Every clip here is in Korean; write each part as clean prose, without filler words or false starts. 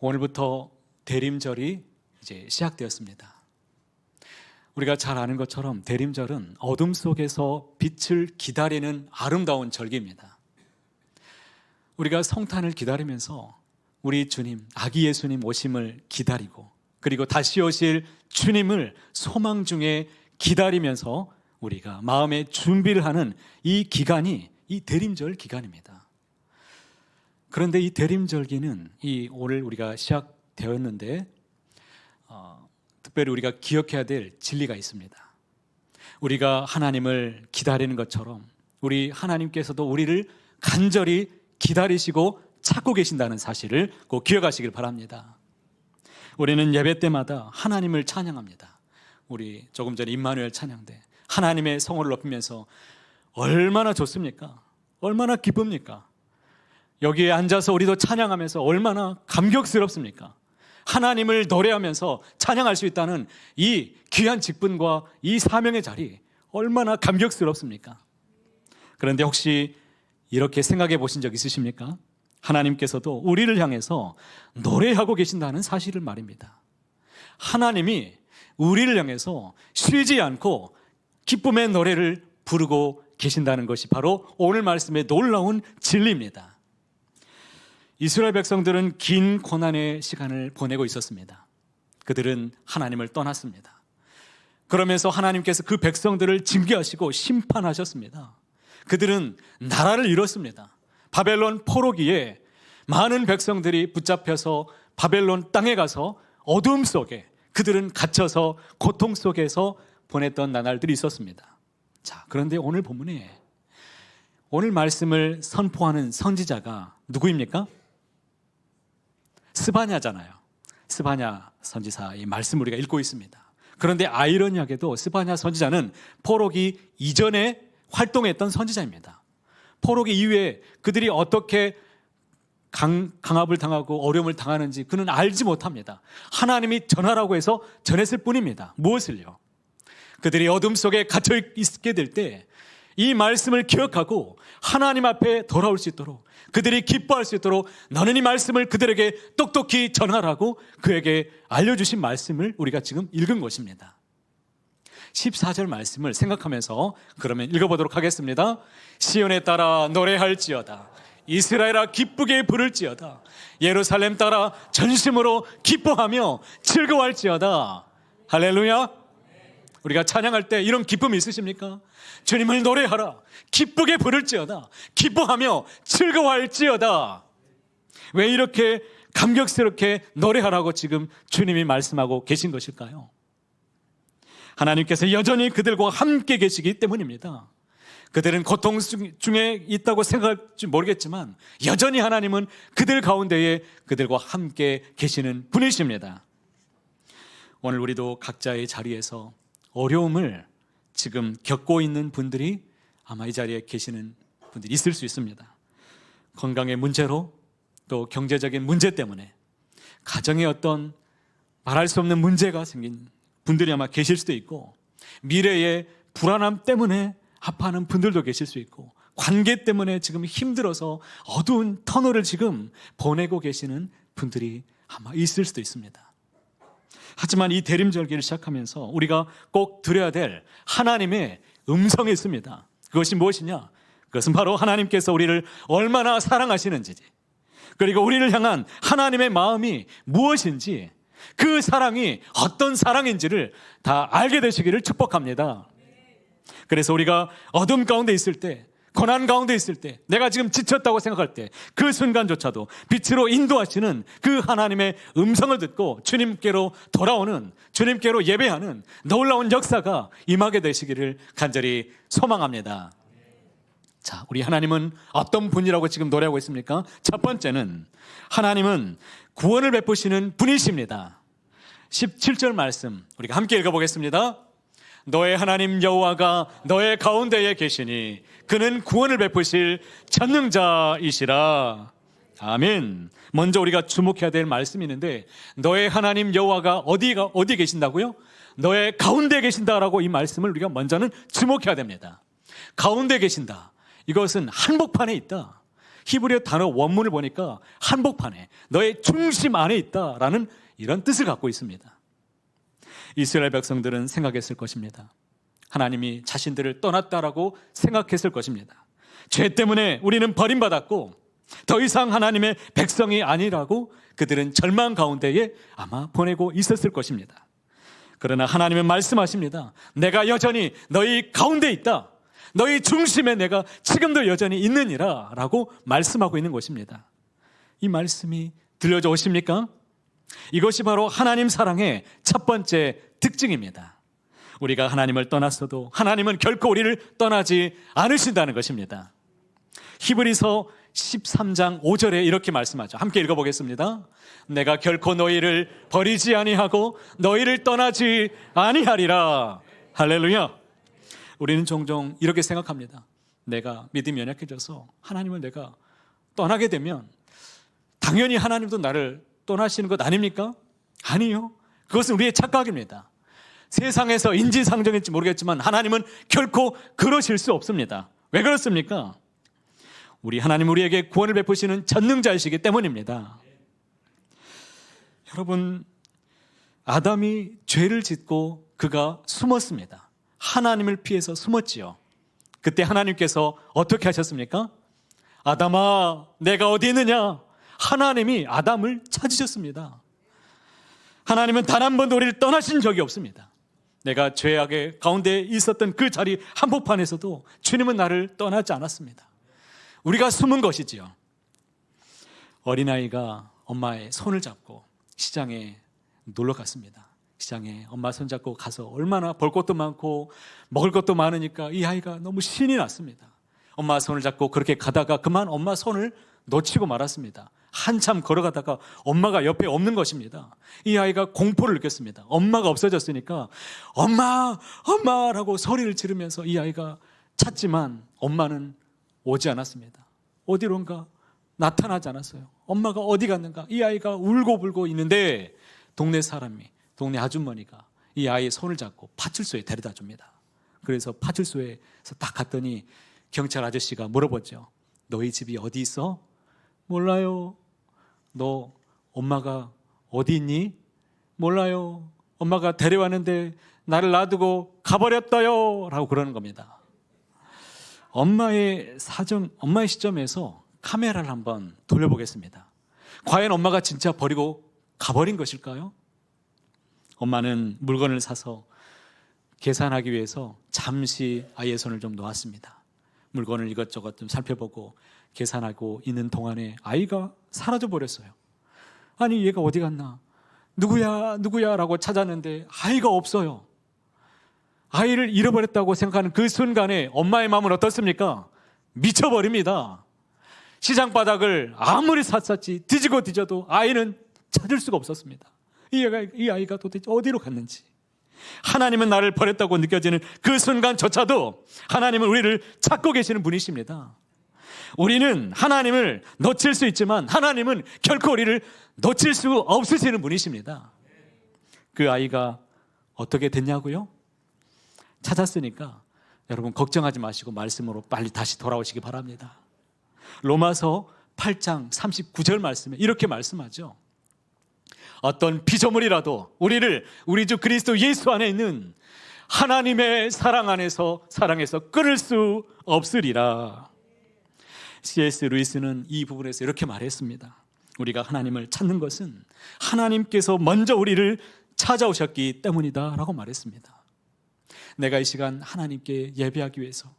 오늘부터 대림절이 이제 시작되었습니다. 우리가 잘 아는 것처럼 대림절은 어둠 속에서 빛을 기다리는 아름다운 절기입니다. 우리가 성탄을 기다리면서 우리 주님, 아기 예수님 오심을 기다리고, 그리고 다시 오실 주님을 소망 중에 기다리면서 우리가 마음의 준비를 하는 이 기간이 이 대림절 기간입니다. 그런데 이 대림절기는 오늘 우리가 시작되었는데 특별히 우리가 기억해야 될 진리가 있습니다. 우리가 하나님을 기다리는 것처럼 우리 하나님께서도 우리를 간절히 기다리시고 찾고 계신다는 사실을 꼭 기억하시길 바랍니다. 우리는 예배 때마다 하나님을 찬양합니다. 우리 조금 전에 임마누엘 찬양 때 하나님의 성호를 높이면서 얼마나 좋습니까? 얼마나 기쁩니까? 여기에 앉아서 우리도 찬양하면서 얼마나 감격스럽습니까? 하나님을 노래하면서 찬양할 수 있다는 이 귀한 직분과 이 사명의 자리 얼마나 감격스럽습니까? 그런데 혹시 이렇게 생각해 보신 적 있으십니까? 하나님께서도 우리를 향해서 노래하고 계신다는 사실을 말입니다. 하나님이 우리를 향해서 쉬지 않고 기쁨의 노래를 부르고 계신다는 것이 바로 오늘 말씀의 놀라운 진리입니다. 이스라엘 백성들은 긴 고난의 시간을 보내고 있었습니다. 그들은 하나님을 떠났습니다. 그러면서 하나님께서 그 백성들을 징계하시고 심판하셨습니다. 그들은 나라를 잃었습니다. 바벨론 포로기에 많은 백성들이 붙잡혀서 바벨론 땅에 가서 어둠 속에 그들은 갇혀서 고통 속에서 보냈던 나날들이 있었습니다. 자, 그런데 오늘 본문에 오늘 말씀을 선포하는 선지자가 누구입니까? 스바냐잖아요. 스바냐 선지사의 말씀을 우리가 읽고 있습니다. 그런데 아이러니하게도 스바냐 선지자는 포로기 이전에 활동했던 선지자입니다. 포로기 이후에 그들이 어떻게 강압을 당하고 어려움을 당하는지 그는 알지 못합니다. 하나님이 전하라고 해서 전했을 뿐입니다. 무엇을요? 그들이 어둠 속에 갇혀 있게 될 때 이 말씀을 기억하고 하나님 앞에 돌아올 수 있도록, 그들이 기뻐할 수 있도록 너는 이 말씀을 그들에게 똑똑히 전하라고 그에게 알려주신 말씀을 우리가 지금 읽은 것입니다. 14절 말씀을 생각하면서 그러면 읽어보도록 하겠습니다. 시온에 따라 노래할지어다, 이스라엘아 기쁘게 부를지어다, 예루살렘 따라 전심으로 기뻐하며 즐거워할지어다. 할렐루야. 우리가 찬양할 때 이런 기쁨이 있으십니까? 주님을 노래하라, 기쁘게 부를지어다, 기뻐하며 즐거워할지어다. 왜 이렇게 감격스럽게 노래하라고 지금 주님이 말씀하고 계신 것일까요? 하나님께서 여전히 그들과 함께 계시기 때문입니다. 그들은 고통 중에 있다고 생각할지 모르겠지만 여전히 하나님은 그들 가운데에 그들과 함께 계시는 분이십니다. 오늘 우리도 각자의 자리에서 어려움을 지금 겪고 있는 분들이 아마 이 자리에 계시는 분들이 있을 수 있습니다. 건강의 문제로, 또 경제적인 문제 때문에, 가정에 어떤 말할 수 없는 문제가 생긴 분들이 아마 계실 수도 있고, 미래의 불안함 때문에 아파하는 분들도 계실 수 있고, 관계 때문에 지금 힘들어서 어두운 터널을 지금 보내고 계시는 분들이 아마 있을 수도 있습니다. 하지만 이 대림절기를 시작하면서 우리가 꼭 들어야 될 하나님의 음성이 있습니다. 그것이 무엇이냐? 그것은 바로 하나님께서 우리를 얼마나 사랑하시는지, 그리고 우리를 향한 하나님의 마음이 무엇인지, 그 사랑이 어떤 사랑인지를 다 알게 되시기를 축복합니다. 그래서 우리가 어둠 가운데 있을 때, 고난 가운데 있을 때, 내가 지금 지쳤다고 생각할 때 그 순간조차도 빛으로 인도하시는 그 하나님의 음성을 듣고 주님께로 돌아오는, 주님께로 예배하는 놀라운 역사가 임하게 되시기를 간절히 소망합니다. 자, 우리 하나님은 어떤 분이라고 지금 노래하고 있습니까? 첫 번째는 하나님은 구원을 베푸시는 분이십니다. 17절 말씀 우리가 함께 읽어보겠습니다. 너의 하나님 여호와가 너의 가운데에 계시니 그는 구원을 베푸실 전능자이시라. 아멘. 먼저 우리가 주목해야 될 말씀이 있는데, 너의 하나님 여호와가 어디 계신다고요? 너의 가운데에 계신다라고 이 말씀을 우리가 먼저는 주목해야 됩니다. 가운데 계신다. 이것은 한복판에 있다. 히브리어 단어 원문을 보니까 한복판에 너의 중심 안에 있다라는 이런 뜻을 갖고 있습니다. 이스라엘 백성들은 생각했을 것입니다. 하나님이 자신들을 떠났다라고 생각했을 것입니다. 죄 때문에 우리는 버림받았고 더 이상 하나님의 백성이 아니라고 그들은 절망 가운데에 아마 보내고 있었을 것입니다. 그러나 하나님은 말씀하십니다. 내가 여전히 너희 가운데 있다. 너희 중심에 내가 지금도 여전히 있느니라 라고 말씀하고 있는 것입니다. 이 말씀이 들려져 오십니까? 이것이 바로 하나님 사랑의 첫 번째 특징입니다. 우리가 하나님을 떠났어도 하나님은 결코 우리를 떠나지 않으신다는 것입니다. 히브리서 13장 5절에 이렇게 말씀하죠. 함께 읽어보겠습니다. 내가 결코 너희를 버리지 아니하고 너희를 떠나지 아니하리라. 할렐루야. 우리는 종종 이렇게 생각합니다. 내가 믿음이 연약해져서 하나님을 내가 떠나게 되면 당연히 하나님도 나를 떠나시는 것 아닙니까? 아니요. 그것은 우리의 착각입니다. 세상에서 인지상정일지 모르겠지만 하나님은 결코 그러실 수 없습니다. 왜 그렇습니까? 우리 하나님 우리에게 구원을 베푸시는 전능자이시기 때문입니다. 여러분, 아담이 죄를 짓고 그가 숨었습니다. 하나님을 피해서 숨었지요. 그때 하나님께서 어떻게 하셨습니까? 아담아, 내가 어디 있느냐? 하나님이 아담을 찾으셨습니다. 하나님은 단 한 번도 우리를 떠나신 적이 없습니다. 내가 죄악의 가운데 있었던 그 자리 한복판에서도 주님은 나를 떠나지 않았습니다. 우리가 숨은 것이지요. 어린아이가 엄마의 손을 잡고 시장에 놀러 갔습니다. 시장에 엄마 손 잡고 가서 얼마나 볼 것도 많고 먹을 것도 많으니까 이 아이가 너무 신이 났습니다. 엄마 손을 잡고 그렇게 가다가 그만 엄마 손을 놓치고 말았습니다. 한참 걸어가다가 엄마가 옆에 없는 것입니다. 이 아이가 공포를 느꼈습니다. 엄마가 없어졌으니까 엄마, 엄마라고 소리를 지르면서 이 아이가 찾지만 엄마는 오지 않았습니다. 어디론가 나타나지 않았어요. 엄마가 어디 갔는가? 이 아이가 울고불고 있는데 동네 사람이, 동네 아주머니가 이 아이의 손을 잡고 파출소에 데려다 줍니다. 그래서 파출소에서 딱 갔더니 경찰 아저씨가 물어보죠. 너희 집이 어디 있어? 몰라요. 너 엄마가 어디 있니? 몰라요. 엄마가 데려왔는데 나를 놔두고 가버렸어요 라고 그러는 겁니다. 엄마의 시점에서 카메라를 한번 돌려보겠습니다. 과연 엄마가 진짜 버리고 가버린 것일까요? 엄마는 물건을 사서 계산하기 위해서 잠시 아이의 손을 좀 놓았습니다. 물건을 이것저것 좀 살펴보고 계산하고 있는 동안에 아이가 사라져 버렸어요. 아니 얘가 어디 갔나? 누구야 라고 찾았는데 아이가 없어요. 아이를 잃어버렸다고 생각하는 그 순간에 엄마의 마음은 어떻습니까? 미쳐버립니다. 시장 바닥을 아무리 샅샅이 뒤지고 뒤져도 아이는 찾을 수가 없었습니다. 이 아이가 도대체 어디로 갔는지. 하나님은 나를 버렸다고 느껴지는 그 순간조차도 하나님은 우리를 찾고 계시는 분이십니다. 우리는 하나님을 놓칠 수 있지만 하나님은 결코 우리를 놓칠 수 없으시는 분이십니다. 그 아이가 어떻게 됐냐고요? 찾았으니까 여러분 걱정하지 마시고 말씀으로 빨리 다시 돌아오시기 바랍니다. 로마서 8장 39절 말씀에 이렇게 말씀하죠. 어떤 피조물이라도 우리를 우리 주 그리스도 예수 안에 있는 하나님의 사랑 안에서 사랑해서 끊을 수 없으리라. C.S. 루이스는 이 부분에서 이렇게 말했습니다. 우리가 하나님을 찾는 것은 하나님께서 먼저 우리를 찾아오셨기 때문이다 라고 말했습니다. 내가 이 시간 하나님께 예배하기 위해서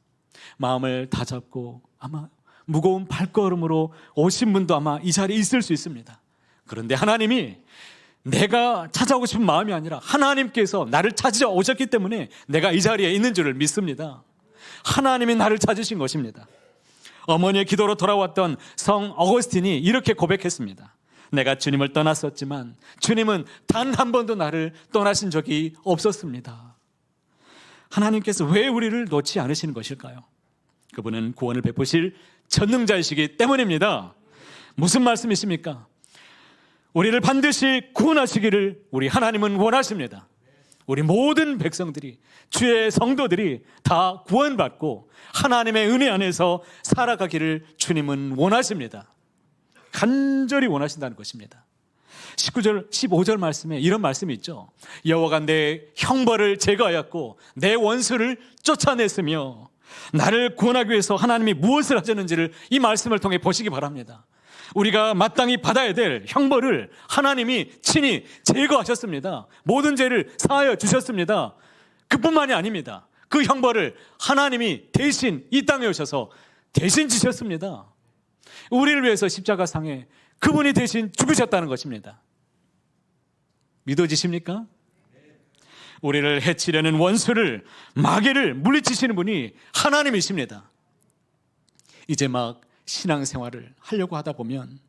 마음을 다잡고 아마 무거운 발걸음으로 오신 분도 아마 이 자리에 있을 수 있습니다. 그런데 하나님이 내가 찾아오고 싶은 마음이 아니라 하나님께서 나를 찾아오셨기 때문에 내가 이 자리에 있는 줄을 믿습니다. 하나님이 나를 찾으신 것입니다. 어머니의 기도로 돌아왔던 성 어거스틴이 이렇게 고백했습니다. 내가 주님을 떠났었지만 주님은 단 한 번도 나를 떠나신 적이 없었습니다. 하나님께서 왜 우리를 놓지 않으시는 것일까요? 그분은 구원을 베푸실 전능자이시기 때문입니다. 무슨 말씀이십니까? 우리를 반드시 구원하시기를 우리 하나님은 원하십니다. 우리 모든 백성들이, 주의 성도들이 다 구원받고 하나님의 은혜 안에서 살아가기를 주님은 원하십니다. 간절히 원하신다는 것입니다. 19절, 15절 말씀에 이런 말씀이 있죠. 여호와가 내 형벌을 제거하였고 내 원수를 쫓아냈으며, 나를 구원하기 위해서 하나님이 무엇을 하셨는지를 이 말씀을 통해 보시기 바랍니다. 우리가 마땅히 받아야 될 형벌을 하나님이 친히 제거하셨습니다. 모든 죄를 사하여 주셨습니다. 그뿐만이 아닙니다. 그 형벌을 하나님이 대신 이 땅에 오셔서 대신 지셨습니다. 우리를 위해서 십자가상에 그분이 대신 죽으셨다는 것입니다. 믿어지십니까? 우리를 해치려는 원수를, 마귀를 물리치시는 분이 하나님이십니다. 이제 막 신앙생활을 하려고 하다 보면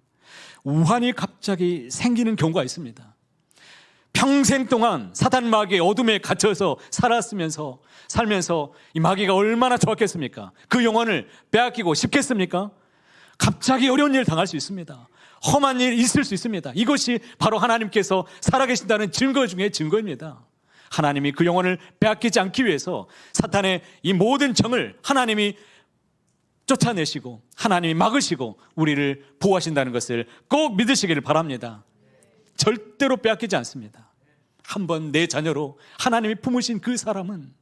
우환이 갑자기 생기는 경우가 있습니다. 평생 동안 사단 마귀의 어둠에 갇혀서 살면서 이 마귀가 얼마나 좋았겠습니까? 그 영혼을 빼앗기고 싶겠습니까? 갑자기 어려운 일을 당할 수 있습니다. 험한 일이 있을 수 있습니다. 이것이 바로 하나님께서 살아계신다는 증거 중에 증거입니다. 하나님이 그 영혼을 빼앗기지 않기 위해서 사탄의 이 모든 정을 하나님이 쫓아내시고 하나님이 막으시고 우리를 보호하신다는 것을 꼭 믿으시기를 바랍니다. 절대로 빼앗기지 않습니다. 한번 내 자녀로 하나님이 품으신 그 사람은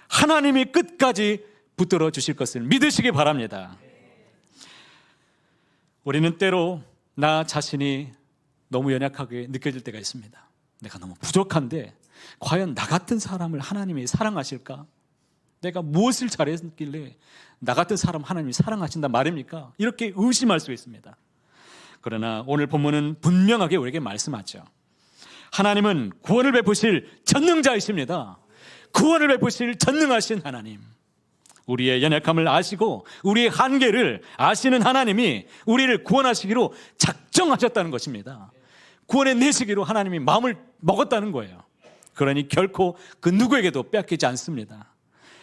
하나님이 끝까지 붙들어 주실 것을 믿으시기 바랍니다. 우리는 때로 나 자신이 너무 연약하게 느껴질 때가 있습니다. 내가 너무 부족한데 과연 나 같은 사람을 하나님이 사랑하실까? 내가 무엇을 잘했길래 나 같은 사람 하나님이 사랑하신단 말입니까? 이렇게 의심할 수 있습니다. 그러나 오늘 본문은 분명하게 우리에게 말씀하죠. 하나님은 구원을 베푸실 전능자이십니다. 구원을 베푸실 전능하신 하나님, 우리의 연약함을 아시고 우리의 한계를 아시는 하나님이 우리를 구원하시기로 작정하셨다는 것입니다. 구원해 내시기로 하나님이 마음을 먹었다는 거예요. 그러니 결코 그 누구에게도 빼앗기지 않습니다.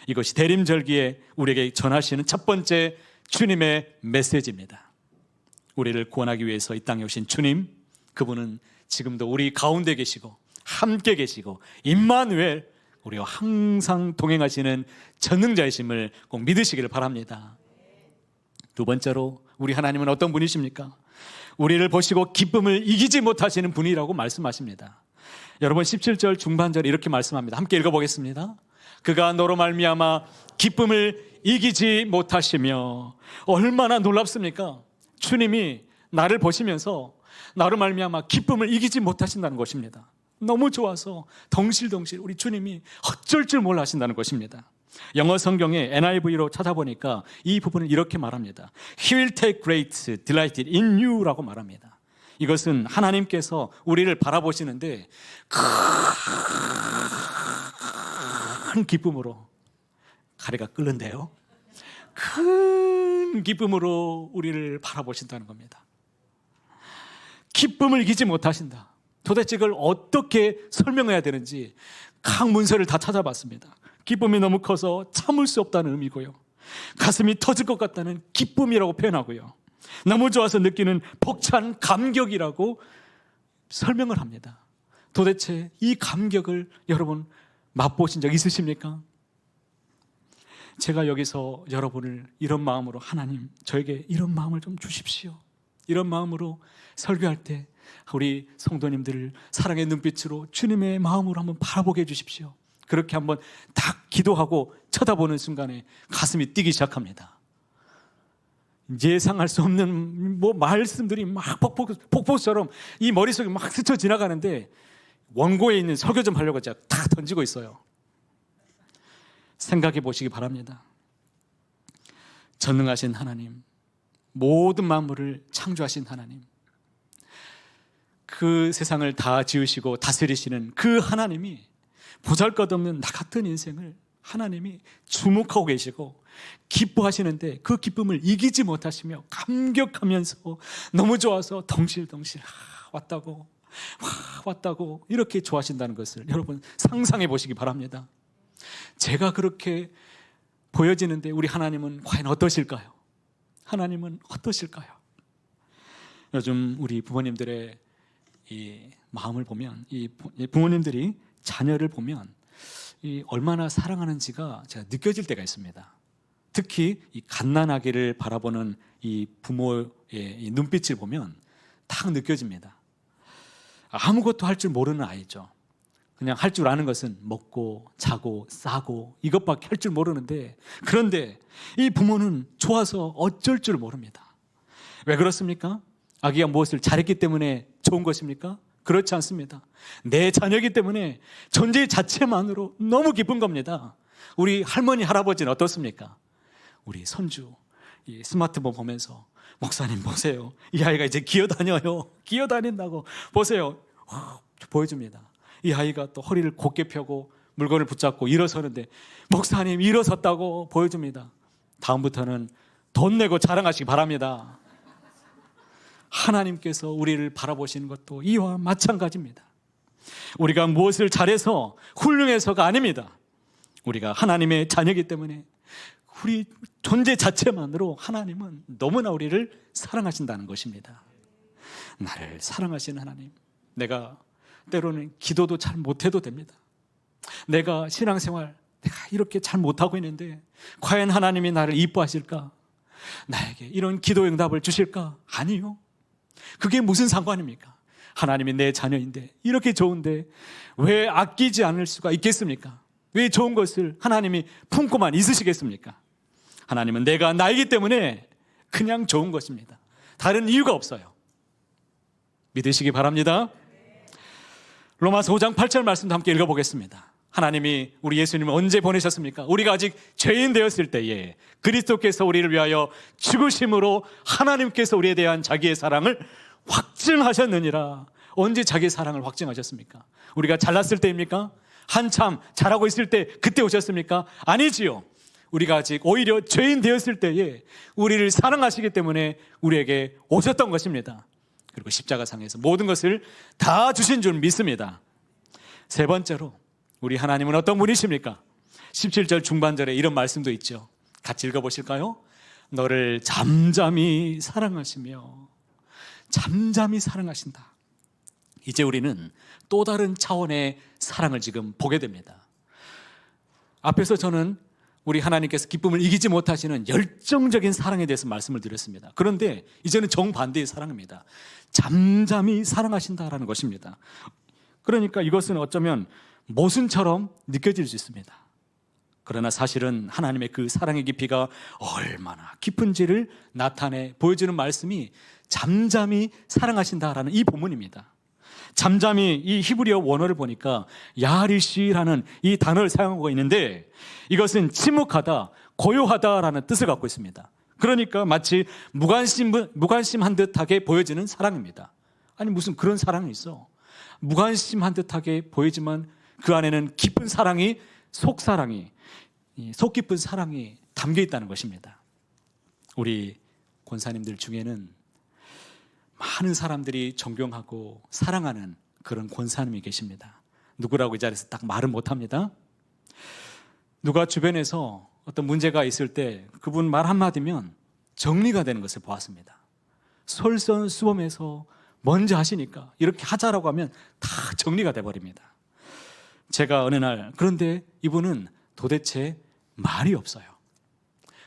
이것이 대림절기에 우리에게 전하시는 첫 번째 주님의 메시지입니다. 우리를 구원하기 위해서 이 땅에 오신 주님, 그분은 지금도 우리 가운데 계시고 함께 계시고 임마누엘, 우리와 항상 동행하시는 전능자이심을 꼭 믿으시기를 바랍니다. 두 번째로 우리 하나님은 어떤 분이십니까? 우리를 보시고 기쁨을 이기지 못하시는 분이라고 말씀하십니다. 여러분 17절 중반절에 이렇게 말씀합니다. 함께 읽어보겠습니다. 그가 너로 말미암아 기쁨을 이기지 못하시며. 얼마나 놀랍습니까? 주님이 나를 보시면서 나로 말미암아 기쁨을 이기지 못하신다는 것입니다. 너무 좋아서 덩실덩실 우리 주님이 어쩔 줄 몰라 하신다는 것입니다. 영어 성경에 NIV로 찾아보니까 이 부분을 이렇게 말합니다. He will take great delight in you 라고 말합니다. 이것은 하나님께서 우리를 바라보시는데 큰 기쁨으로, 가래가 끓는데요, 큰 기쁨으로 우리를 바라보신다는 겁니다. 기쁨을 이기지 못하신다. 도대체 이걸 어떻게 설명해야 되는지 각 문서를 다 찾아봤습니다. 기쁨이 너무 커서 참을 수 없다는 의미고요, 가슴이 터질 것 같다는 기쁨이라고 표현하고요, 너무 좋아서 느끼는 벅찬 감격이라고 설명을 합니다. 도대체 이 감격을 여러분 맛보신 적 있으십니까? 제가 여기서 여러분을 이런 마음으로, 하나님 저에게 이런 마음을 좀 주십시오, 이런 마음으로 설교할 때 우리 성도님들을 사랑의 눈빛으로 주님의 마음으로 한번 바라보게 해주십시오. 그렇게 한번 딱 기도하고 쳐다보는 순간에 가슴이 뛰기 시작합니다. 예상할 수 없는 말씀들이 막 폭포처럼 이 머릿속에 막 스쳐 지나가는데 원고에 있는 설교 좀 하려고 제가 다 던지고 있어요. 생각해 보시기 바랍니다. 전능하신 하나님, 모든 만물을 창조하신 하나님, 그 세상을 다 지으시고 다스리시는 그 하나님이 보잘것없는 나 같은 인생을 하나님이 주목하고 계시고 기뻐하시는데 그 기쁨을 이기지 못하시며 감격하면서 너무 좋아서 덩실덩실 왔다고 이렇게 좋아하신다는 것을 여러분 상상해 보시기 바랍니다. 제가 그렇게 보여지는데 우리 하나님은 과연 어떠실까요? 하나님은 어떠실까요? 요즘 우리 부모님들의 이 마음을 보면 이 부모님들이 자녀를 보면 얼마나 사랑하는지가 제가 느껴질 때가 있습니다. 특히 이 갓난아기를 바라보는 이 부모의 이 눈빛을 보면 딱 느껴집니다. 아무것도 할 줄 모르는 아이죠. 그냥 할 줄 아는 것은 먹고 자고 싸고 이것밖에 할 줄 모르는데, 그런데 이 부모는 좋아서 어쩔 줄 모릅니다. 왜 그렇습니까? 아기가 무엇을 잘했기 때문에 좋은 것입니까? 그렇지 않습니다. 내 자녀이기 때문에 존재 자체만으로 너무 기쁜 겁니다. 우리 할머니, 할아버지는 어떻습니까? 우리 손주 이 스마트폰 보면서 목사님 보세요. 이 아이가 이제 기어다녀요. 기어다닌다고 보세요. 보여줍니다. 이 아이가 또 허리를 곧게 펴고 물건을 붙잡고 일어서는데 목사님 일어섰다고 보여줍니다. 다음부터는 돈 내고 자랑하시기 바랍니다. 하나님께서 우리를 바라보시는 것도 이와 마찬가지입니다. 우리가 무엇을 잘해서 훌륭해서가 아닙니다. 우리가 하나님의 자녀이기 때문에 우리 존재 자체만으로 하나님은 너무나 우리를 사랑하신다는 것입니다. 나를 사랑하시는 하나님, 내가 때로는 기도도 잘 못해도 됩니다. 내가 신앙생활 내가 이렇게 잘 못하고 있는데 과연 하나님이 나를 이뻐하실까? 나에게 이런 기도 응답을 주실까? 아니요. 그게 무슨 상관입니까? 하나님이 내 자녀인데 이렇게 좋은데 왜 아끼지 않을 수가 있겠습니까? 왜 좋은 것을 하나님이 품고만 있으시겠습니까? 하나님은 내가 나이기 때문에 그냥 좋은 것입니다. 다른 이유가 없어요. 믿으시기 바랍니다. 로마서 5장 8절 말씀도 함께 읽어보겠습니다. 하나님이 우리 예수님을 언제 보내셨습니까? 우리가 아직 죄인 되었을 때에 그리스도께서 우리를 위하여 죽으심으로 하나님께서 우리에 대한 자기의 사랑을 확증하셨느니라. 언제 자기의 사랑을 확증하셨습니까? 우리가 잘났을 때입니까? 한참 잘하고 있을 때 그때 오셨습니까? 아니지요. 우리가 아직 오히려 죄인 되었을 때에 우리를 사랑하시기 때문에 우리에게 오셨던 것입니다. 그리고 십자가상에서 모든 것을 다 주신 줄 믿습니다. 세 번째로 우리 하나님은 어떤 분이십니까? 17절 중반절에 이런 말씀도 있죠. 같이 읽어보실까요? 너를 잠잠히 사랑하시며 잠잠히 사랑하신다. 이제 우리는 또 다른 차원의 사랑을 지금 보게 됩니다. 앞에서 저는 우리 하나님께서 기쁨을 이기지 못하시는 열정적인 사랑에 대해서 말씀을 드렸습니다. 그런데 이제는 정반대의 사랑입니다. 잠잠히 사랑하신다라는 것입니다. 그러니까 이것은 어쩌면 모순처럼 느껴질 수 있습니다. 그러나 사실은 하나님의 그 사랑의 깊이가 얼마나 깊은지를 나타내 보여주는 말씀이 잠잠히 사랑하신다라는 이 본문입니다. 잠잠히 이 히브리어 원어를 보니까 야리시라는 이 단어를 사용하고 있는데 이것은 침묵하다, 고요하다라는 뜻을 갖고 있습니다. 그러니까 마치 무관심한 듯하게 보여지는 사랑입니다. 아니 무슨 그런 사랑이 있어. 무관심한 듯하게 보이지만 그 안에는 깊은 사랑이, 속사랑이, 속 깊은 사랑이 담겨 있다는 것입니다. 우리 권사님들 중에는 많은 사람들이 존경하고 사랑하는 그런 권사님이 계십니다. 누구라고 이 자리에서 딱 말은 못합니다. 누가 주변에서 어떤 문제가 있을 때 그분 말 한마디면 정리가 되는 것을 보았습니다. 솔선수범해서 먼저 하시니까 이렇게 하자라고 하면 다 정리가 돼버립니다. 제가 어느 날 그런데 이분은 도대체 말이 없어요.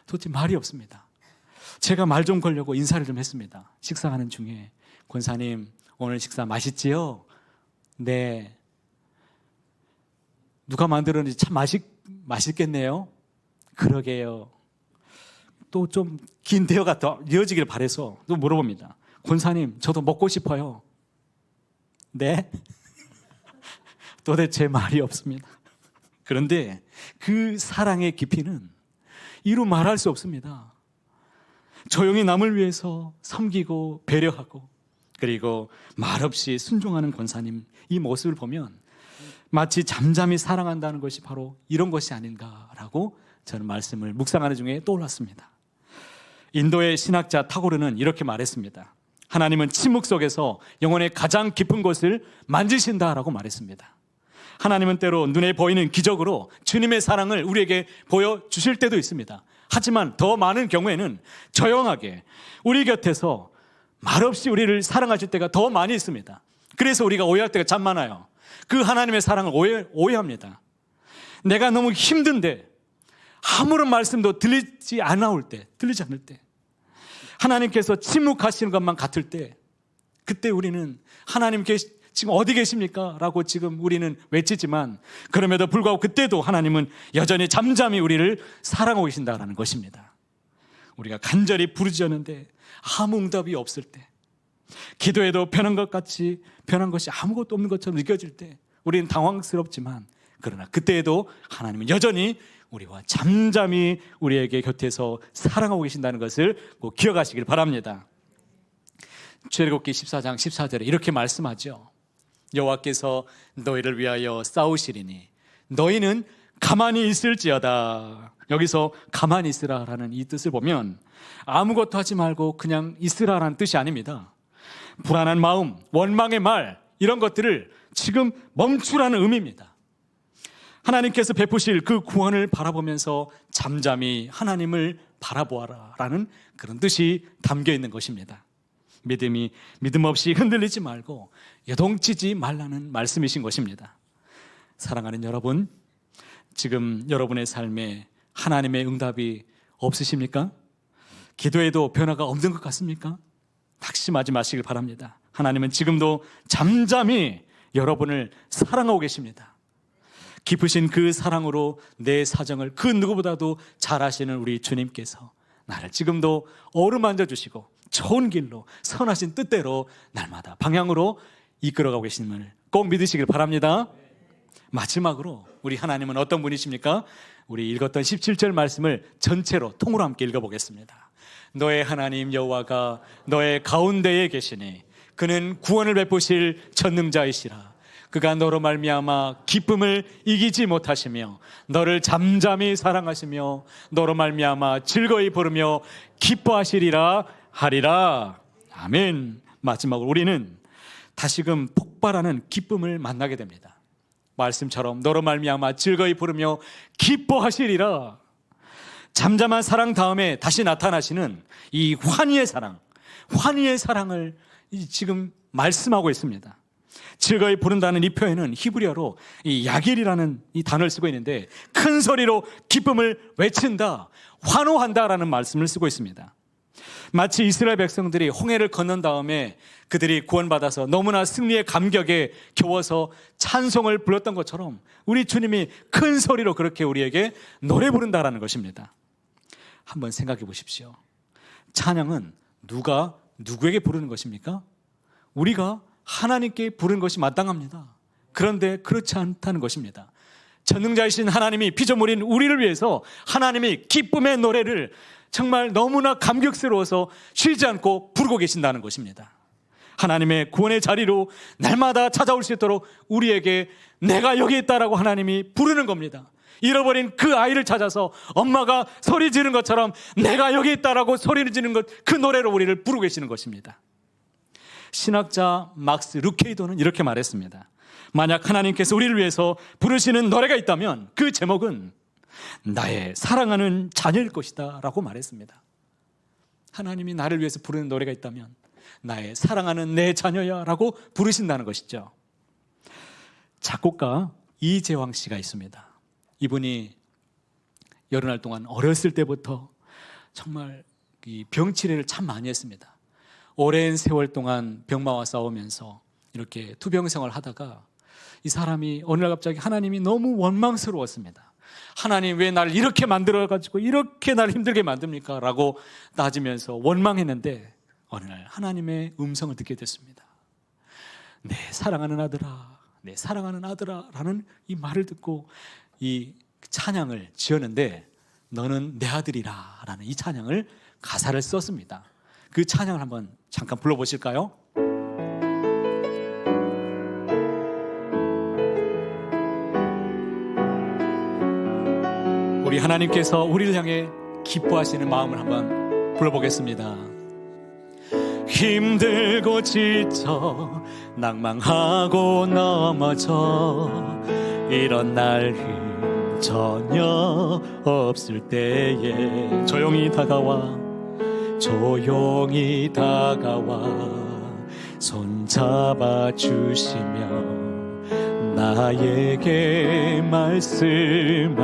도대체 말이 없습니다. 제가 말 좀 걸려고 인사를 좀 했습니다. 식사하는 중에 권사님 오늘 식사 맛있지요? 네. 누가 만들었는지 참 맛있겠네요. 그러게요. 또 좀 긴 대화가 더 이어지길 바라서 또 물어봅니다. 권사님 저도 먹고 싶어요. 네? 도대체 말이 없습니다. 그런데 그 사랑의 깊이는 이루 말할 수 없습니다. 조용히 남을 위해서 섬기고 배려하고 그리고 말없이 순종하는 권사님 이 모습을 보면 마치 잠잠히 사랑한다는 것이 바로 이런 것이 아닌가라고 저는 말씀을 묵상하는 중에 떠올랐습니다. 인도의 신학자 타고르는 이렇게 말했습니다. 하나님은 침묵 속에서 영혼의 가장 깊은 곳을 만지신다라고 말했습니다. 하나님은 때로 눈에 보이는 기적으로 주님의 사랑을 우리에게 보여주실 때도 있습니다. 하지만 더 많은 경우에는 조용하게 우리 곁에서 말없이 우리를 사랑하실 때가 더 많이 있습니다. 그래서 우리가 오해할 때가 참 많아요. 그 하나님의 사랑을 오해합니다. 내가 너무 힘든데 아무런 말씀도 들리지 않을 때, 하나님께서 침묵하시는 것만 같을 때, 그때 우리는 하나님 지금 어디 계십니까? 라고 지금 우리는 외치지만, 그럼에도 불구하고 그때도 하나님은 여전히 잠잠히 우리를 사랑하고 계신다는 것입니다. 우리가 간절히 부르짖었는데 아무 응답이 없을 때, 기도해도 변한 것이 아무것도 없는 것처럼 느껴질 때 우리는 당황스럽지만, 그러나 그때에도 하나님은 여전히 우리와 잠잠히 우리에게 곁에서 사랑하고 계신다는 것을 꼭 기억하시길 바랍니다. 출애굽기 14장 14절에 이렇게 말씀하죠. 여호와께서 너희를 위하여 싸우시리니 너희는 가만히 있을지어다. 여기서 가만히 있으라라는 이 뜻을 보면 아무것도 하지 말고 그냥 있으라라는 뜻이 아닙니다. 불안한 마음, 원망의 말, 이런 것들을 지금 멈추라는 의미입니다. 하나님께서 베푸실 그 구원을 바라보면서 잠잠히 하나님을 바라보아라라는 그런 뜻이 담겨 있는 것입니다. 믿음 없이 흔들리지 말고 요동치지 말라는 말씀이신 것입니다. 사랑하는 여러분, 지금 여러분의 삶에 하나님의 응답이 없으십니까? 기도해도 변화가 없는 것 같습니까? 낙심하지 마시길 바랍니다. 하나님은 지금도 잠잠히 여러분을 사랑하고 계십니다. 깊으신 그 사랑으로 내 사정을 그 누구보다도 잘 아시는 우리 주님께서 나를 지금도 어루만져 주시고 좋은 길로 선하신 뜻대로 날마다 방향으로 이끌어가고 계심을 꼭 믿으시길 바랍니다. 마지막으로 우리 하나님은 어떤 분이십니까? 우리 읽었던 17절 말씀을 전체로 통으로 함께 읽어보겠습니다. 너의 하나님 여호와가 너의 가운데에 계시니 그는 구원을 베푸실 전능자이시라. 그가 너로 말미암아 기쁨을 이기지 못하시며 너를 잠잠히 사랑하시며 너로 말미암아 즐거이 부르며 기뻐하시리라 하리라. 아멘. 마지막으로 우리는 다시금 폭발하는 기쁨을 만나게 됩니다. 말씀처럼 너로 말미암아 즐거이 부르며 기뻐하시리라. 잠잠한 사랑 다음에 다시 나타나시는 이 환희의 사랑을 지금 말씀하고 있습니다. 즐거이 부른다는 이 표현은 히브리어로 이 야길이라는 이 단어를 쓰고 있는데, 큰 소리로 기쁨을 외친다, 환호한다라는 말씀을 쓰고 있습니다. 마치 이스라엘 백성들이 홍해를 건넌 다음에 그들이 구원받아서 너무나 승리의 감격에 겨워서 찬송을 불렀던 것처럼 우리 주님이 큰 소리로 그렇게 우리에게 노래 부른다라는 것입니다. 한번 생각해 보십시오. 찬양은 누가 누구에게 부르는 것입니까? 우리가 하나님께 부르는 것이 마땅합니다. 그런데 그렇지 않다는 것입니다. 전능자이신 하나님이 피조물인 우리를 위해서 하나님이 기쁨의 노래를 정말 너무나 감격스러워서 쉬지 않고 부르고 계신다는 것입니다. 하나님의 구원의 자리로 날마다 찾아올 수 있도록 우리에게 내가 여기 있다라고 하나님이 부르는 겁니다. 잃어버린 그 아이를 찾아서 엄마가 소리 지르는 것처럼 내가 여기 있다라고 소리를 지르는 것, 그 노래로 우리를 부르고 계시는 것입니다. 신학자 막스 루케이도는 이렇게 말했습니다. 만약 하나님께서 우리를 위해서 부르시는 노래가 있다면 그 제목은 나의 사랑하는 자녀일 것이다 라고 말했습니다. 하나님이 나를 위해서 부르는 노래가 있다면 나의 사랑하는 내 자녀야 라고 부르신다는 것이죠. 작곡가 이재황 씨가 있습니다. 이분이 여러 날 동안 어렸을 때부터 정말 이 병치레를 참 많이 했습니다. 오랜 세월 동안 병마와 싸우면서 이렇게 투병생활을 하다가 이 사람이 어느 날 갑자기 하나님이 너무 원망스러웠습니다. 하나님 왜 나를 이렇게 만들어가지고 이렇게 나를 힘들게 만듭니까? 라고 따지면서 원망했는데 어느 날 하나님의 음성을 듣게 됐습니다. 내 사랑하는 아들아, 내 사랑하는 아들아 라는 이 말을 듣고 이 찬양을 지었는데 너는 내 아들이라 라는 이 찬양을 가사를 썼습니다. 그 찬양을 한번 잠깐 불러보실까요? 우리 하나님께서 우리를 향해 기뻐하시는 마음을 한번 불러보겠습니다. 힘들고 지쳐 낭망하고 넘어져 이런 날 전혀 없을 때에 조용히 다가와 손 잡아 주시며 나에게 말씀하시네.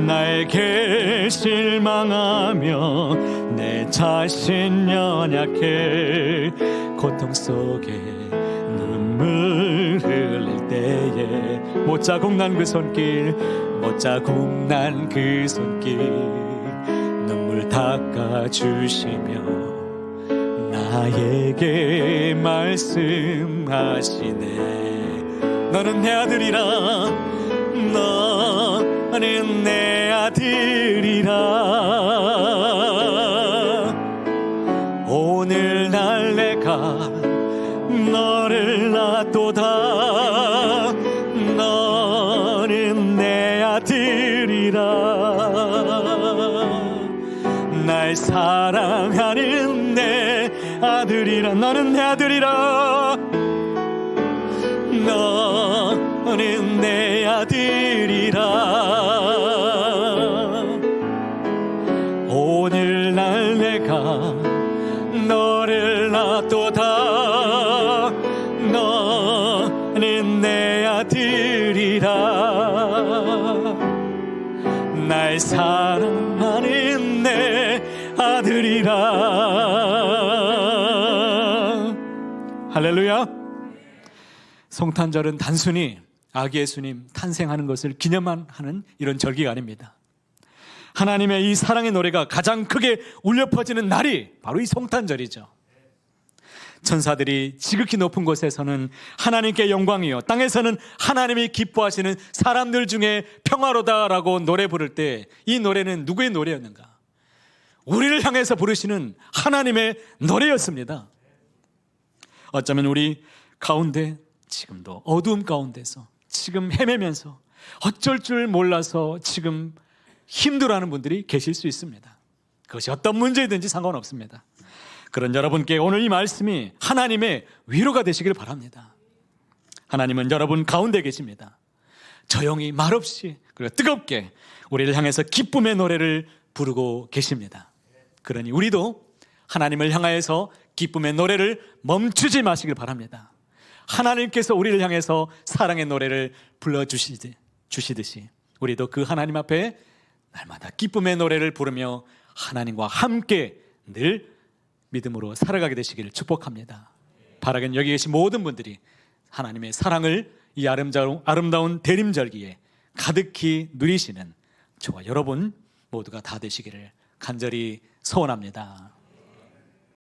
나에게 실망하며 내 자신 연약해 고통 속에 눈물 흘릴 때에 못자국 난 그 손길 눈물 닦아주시며 나에게 말씀하시네. 너는 내 아들이라, 너는 내 아들이라. 오늘날 내가 너를 낳도다. 너는 내 아들이라. 날 사랑하는 내 아들이라. 너는 내 아들이라. 너는 내 아들이라. 오늘날 내가 너를 낳도다. 너는 내 아들이라. 날 사랑하는 내 아들이라. 할렐루야. 성탄절은 단순히 아기 예수님 탄생하는 것을 기념하는 이런 절기가 아닙니다. 하나님의 이 사랑의 노래가 가장 크게 울려 퍼지는 날이 바로 이 성탄절이죠. 천사들이 지극히 높은 곳에서는 하나님께 영광이요, 땅에서는 하나님이 기뻐하시는 사람들 중에 평화로다라고 노래 부를 때 이 노래는 누구의 노래였는가? 우리를 향해서 부르시는 하나님의 노래였습니다. 어쩌면 우리 가운데 지금도 어두움 가운데서 지금 헤매면서 어쩔 줄 몰라서 지금 힘들어하는 분들이 계실 수 있습니다. 그것이 어떤 문제든지 상관없습니다. 그런 여러분께 오늘 이 말씀이 하나님의 위로가 되시길 바랍니다. 하나님은 여러분 가운데 계십니다. 조용히 말없이 그리고 뜨겁게 우리를 향해서 기쁨의 노래를 부르고 계십니다. 그러니 우리도 하나님을 향하여서 기쁨의 노래를 멈추지 마시길 바랍니다. 하나님께서 우리를 향해서 사랑의 노래를 불러주시듯이 우리도 그 하나님 앞에 날마다 기쁨의 노래를 부르며 하나님과 함께 늘 믿음으로 살아가게 되시기를 축복합니다. 바라긴 여기 계신 모든 분들이 하나님의 사랑을 이 아름다운 대림절기에 가득히 누리시는 저와 여러분 모두가 다 되시기를 간절히 소원합니다.